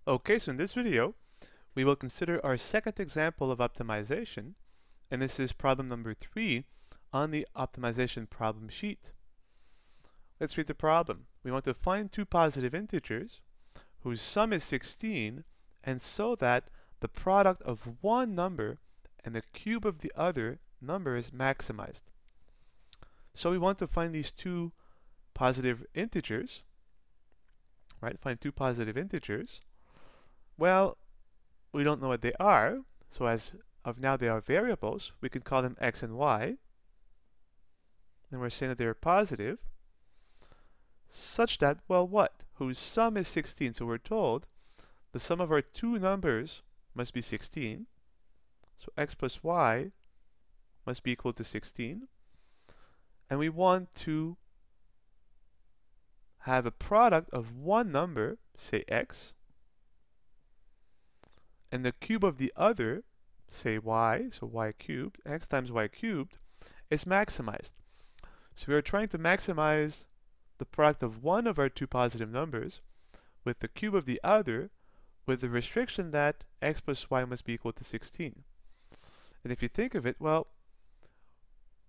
Okay, so in this video, we will consider our second example of optimization, and this is problem number 3 on the optimization problem sheet. Let's read the problem. We want to find two positive integers whose sum is 16, and so that the product of one number and the cube of the other number is maximized. So we want to find these two positive integers, right? Find two positive integers. Well, we don't know what they are, so as of now they are variables. We can call them x and y, and we're saying that they are positive, such that, well, what? Whose sum is 16. So we're told the sum of our two numbers must be 16. So x plus y must be equal to 16. And we want to have a product of one number, say x, and the cube of the other, say y, so y cubed, x times y cubed, is maximized. So we are trying to maximize the product of one of our two positive numbers with the cube of the other, with the restriction that x plus y must be equal to 16. And if you think of it, well,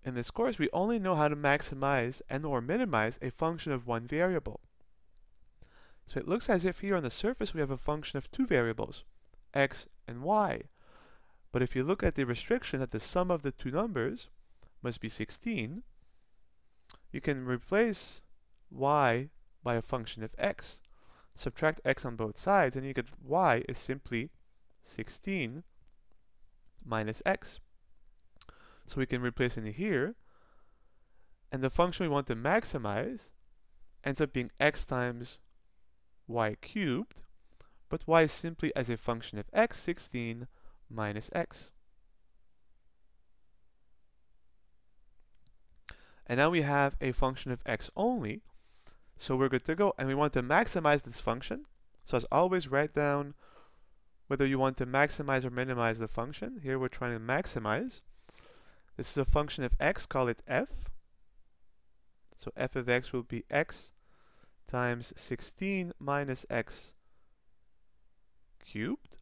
in this course we only know how to maximize and or minimize a function of one variable. So it looks as if here on the surface we have a function of two variables, x and y. But if you look at the restriction that the sum of the two numbers must be 16, you can replace y by a function of x. Subtract x on both sides, and you get y is simply 16 minus x. So we can replace in here, and the function we want to maximize ends up being x times y cubed, but y is simply as a function of x, 16 minus x. And now we have a function of x only, so we're good to go. And we want to maximize this function. So as always, write down whether you want to maximize or minimize the function. Here we're trying to maximize. This is a function of x, call it f. So f of x will be x times 16 minus x cubed.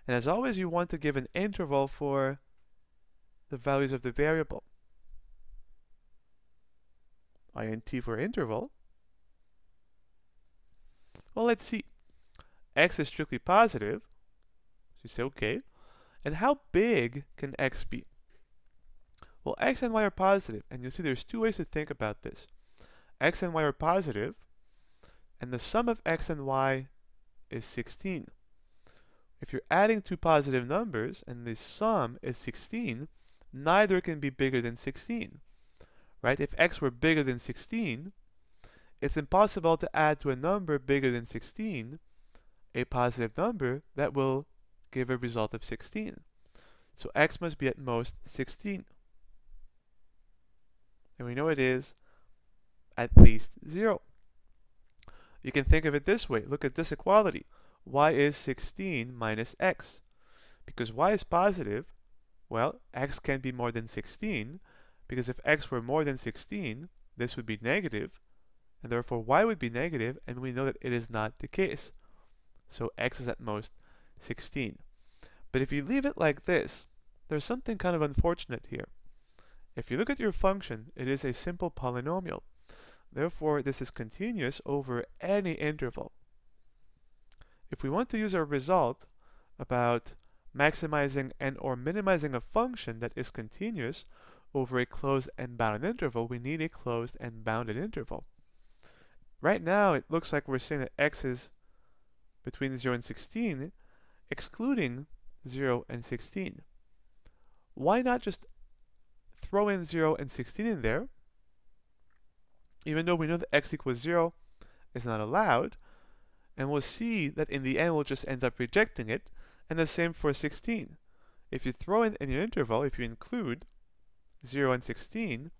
And as always, you want to give an interval for the values of the variable. Int for interval. Well, let's see. X is strictly positive. So you say, okay. And how big can x be? Well, x and y are positive, and you'll see there's two ways to think about this. X and y are positive, and the sum of x and y is 16. If you're adding two positive numbers, and the sum is 16, neither can be bigger than 16. Right? If x were bigger than 16, it's impossible to add to a number bigger than 16 a positive number that will give a result of 16. So x must be at most 16. And we know it is at least 0. You can think of it this way. Look at this equality. Y is 16 minus x. Because y is positive, well, x can be more than 16, because if x were more than 16, this would be negative, and therefore y would be negative, and we know that it is not the case. So x is at most 16. But if you leave it like this, there's something kind of unfortunate here. If you look at your function, it is a simple polynomial. Therefore, this is continuous over any interval. If we want to use our result about maximizing and or minimizing a function that is continuous over a closed and bounded interval, we need a closed and bounded interval. Right now, it looks like we're saying that x is between 0 and 16, excluding 0 and 16. Why not just throw in 0 and 16 in there? Even though we know that x equals 0 is not allowed, and we'll see that in the end we'll just end up rejecting it, and the same for 16. If you throw in your interval, if you include 0 and 16,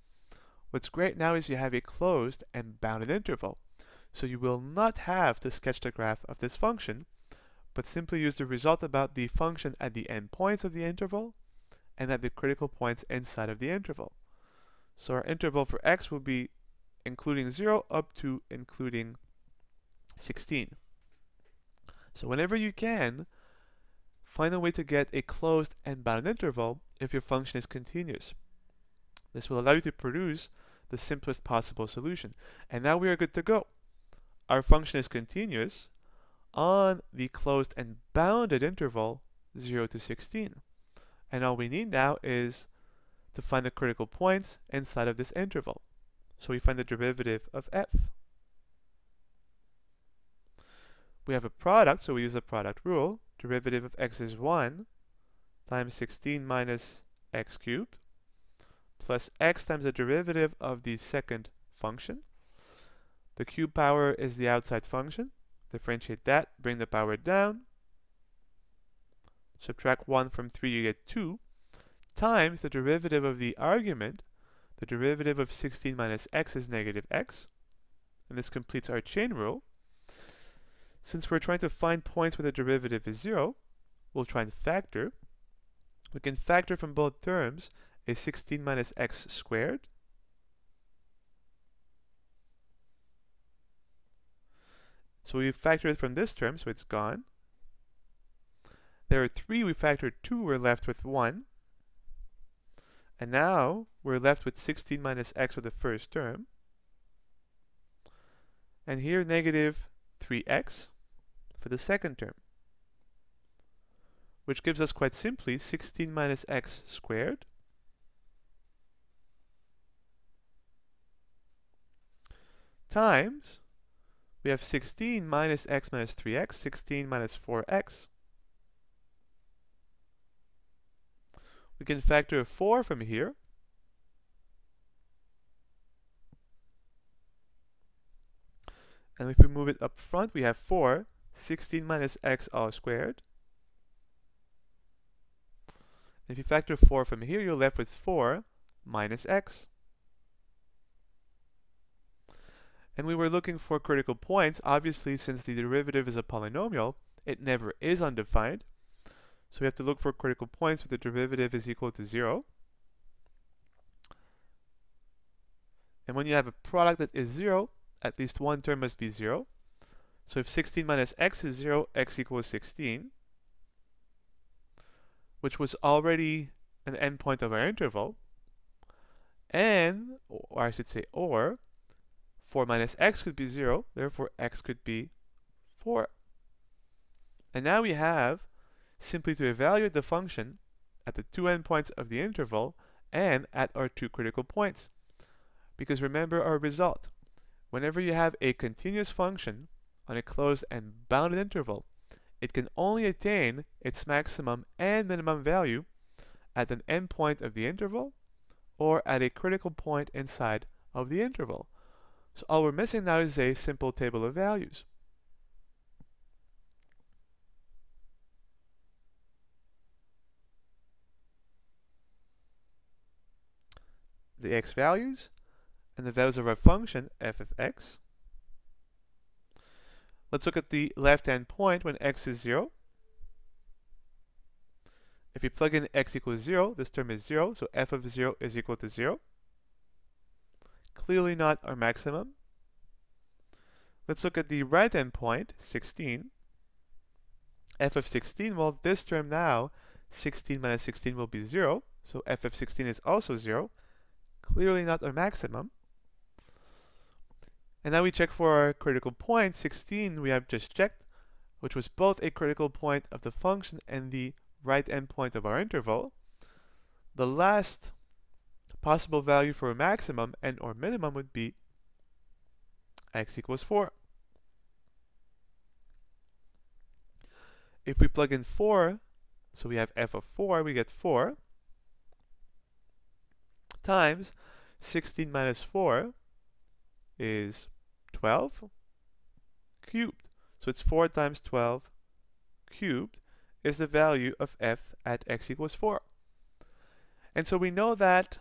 what's great now is you have a closed and bounded interval. So you will not have to sketch the graph of this function, but simply use the result about the function at the endpoints of the interval and at the critical points inside of the interval. So our interval for x will be including 0 up to including 16. So whenever you can, find a way to get a closed and bounded interval if your function is continuous. This will allow you to produce the simplest possible solution. And now we are good to go. Our function is continuous on the closed and bounded interval 0 to 16. And all we need now is to find the critical points inside of this interval. So we find the derivative of f. We have a product, so we use the product rule. Derivative of x is 1 times 16 minus x cubed plus x times the derivative of the second function. The cube power is the outside function. Differentiate that, bring the power down. Subtract 1 from 3, you get 2, times the derivative of the argument. The derivative of 16 minus x is negative x. And this completes our chain rule. Since we're trying to find points where the derivative is 0, we'll try and factor. We can factor from both terms a 16 minus x squared. So we factor it from this term, so it's gone. There are 3, we factored 2, we're left with 1. And now we're left with 16 minus x for the first term. And here negative 3x for the second term, which gives us quite simply 16 minus x squared times, we have 16 minus x minus 3x, 16 minus 4x. We can factor a 4 from here. And if we move it up front, we have 4, 16 minus x all squared. If you factor 4 from here, you're left with 4 minus x. And we were looking for critical points. Obviously, since the derivative is a polynomial, it never is undefined. So we have to look for critical points where the derivative is equal to 0. And when you have a product that is 0, at least one term must be 0. So if 16 minus x is 0, x equals 16, which was already an endpoint of our interval. And, or I should say, or 4 minus x could be 0, therefore x could be 4. And now we have simply to evaluate the function at the two endpoints of the interval and at our two critical points. Because remember our result. Whenever you have a continuous function on a closed and bounded interval, it can only attain its maximum and minimum value at an endpoint of the interval or at a critical point inside of the interval. So all we're missing now is a simple table of values. The x values and the values of our function f of x. Let's look at the left-hand point when x is 0. If you plug in x equals 0, this term is 0, so f of 0 is equal to 0. Clearly not our maximum. Let's look at the right-hand point, 16. F of 16, well, this term now, 16 minus 16 will be 0, so f of 16 is also 0. Clearly not our maximum. And now we check for our critical point. 16 we have just checked, which was both a critical point of the function and the right endpoint of our interval. The last possible value for a maximum and or minimum would be x equals 4. If we plug in 4, so we have f of 4, we get 4 times 16 minus 4 is 12 cubed. So it's 4 times 12 cubed is the value of f at x equals 4. And so we know that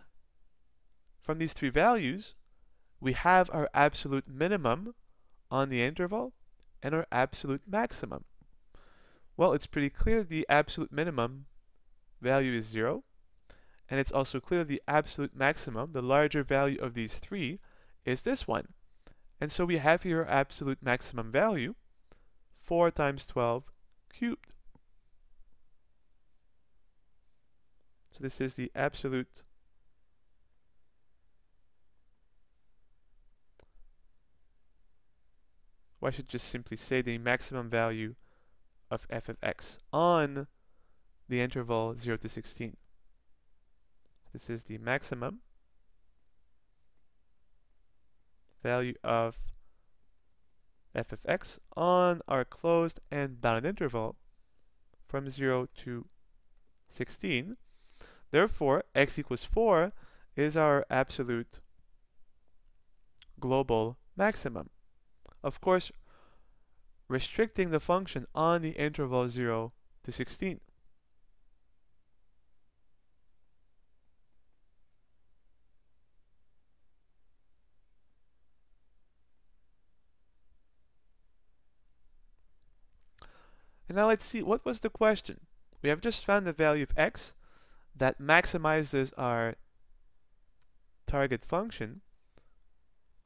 from these three values, we have our absolute minimum on the interval and our absolute maximum. Well, it's pretty clear the absolute minimum value is 0. And it's also clear the absolute maximum, the larger value of these three, is this one. And so we have here our absolute maximum value, 4 times 12 cubed. So this is the absolute or I should just simply say the maximum value of f of x on the interval 0 to 16. This is the maximum value of f of x on our closed and bounded interval from 0 to 16. Therefore, x equals 4 is our absolute global maximum. Of course, restricting the function on the interval 0 to 16. And now let's see, what was the question? We have just found the value of x that maximizes our target function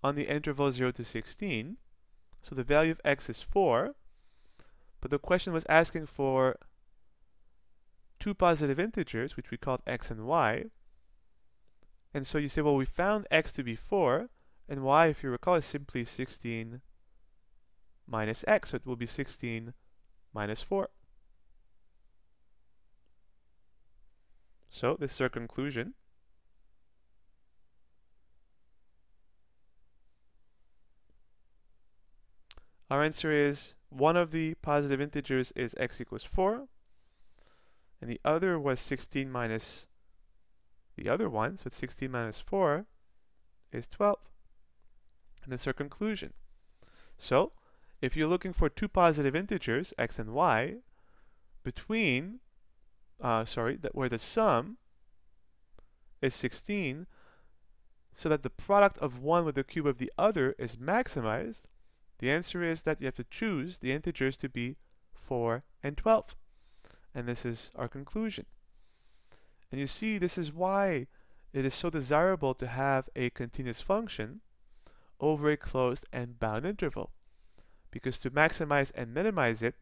on the interval 0 to 16. So the value of x is 4, but the question was asking for two positive integers, which we called x and y. And so you say, well, we found x to be 4, and y, if you recall, is simply 16 minus x, so it will be 16 minus 4. So this is our conclusion. Our answer is one of the positive integers is x equals 4, and the other was 16 minus the other one, so 16 minus 4 is 12. And that's our conclusion. So if you're looking for two positive integers, x and y, between, where the sum is 16, so that the product of one with the cube of the other is maximized, the answer is that you have to choose the integers to be 4 and 12. And this is our conclusion. And you see, this is why it is so desirable to have a continuous function over a closed and bounded interval. Because to maximize and minimize it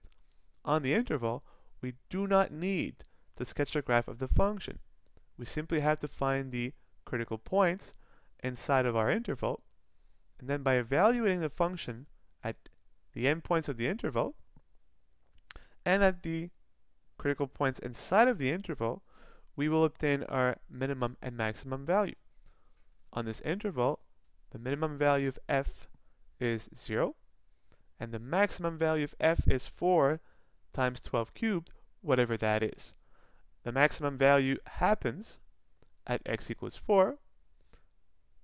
on the interval, we do not need to sketch the graph of the function. We simply have to find the critical points inside of our interval, and then by evaluating the function at the endpoints of the interval and at the critical points inside of the interval, we will obtain our minimum and maximum value. On this interval, the minimum value of f is 0, and the maximum value of f is 4 times 12 cubed, whatever that is. The maximum value happens at x equals 4.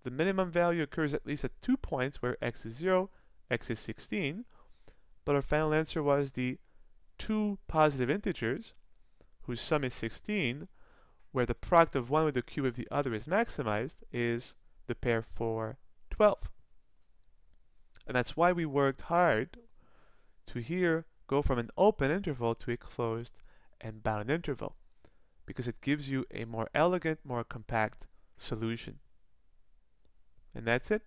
The minimum value occurs at least at 2 points where x is 0, x is 16, but our final answer was the two positive integers whose sum is 16, where the product of one with the cube of the other is maximized, is the pair 4, 12. And that's why we worked hard to here go from an open interval to a closed and bounded interval, because it gives you a more elegant, more compact solution. And that's it.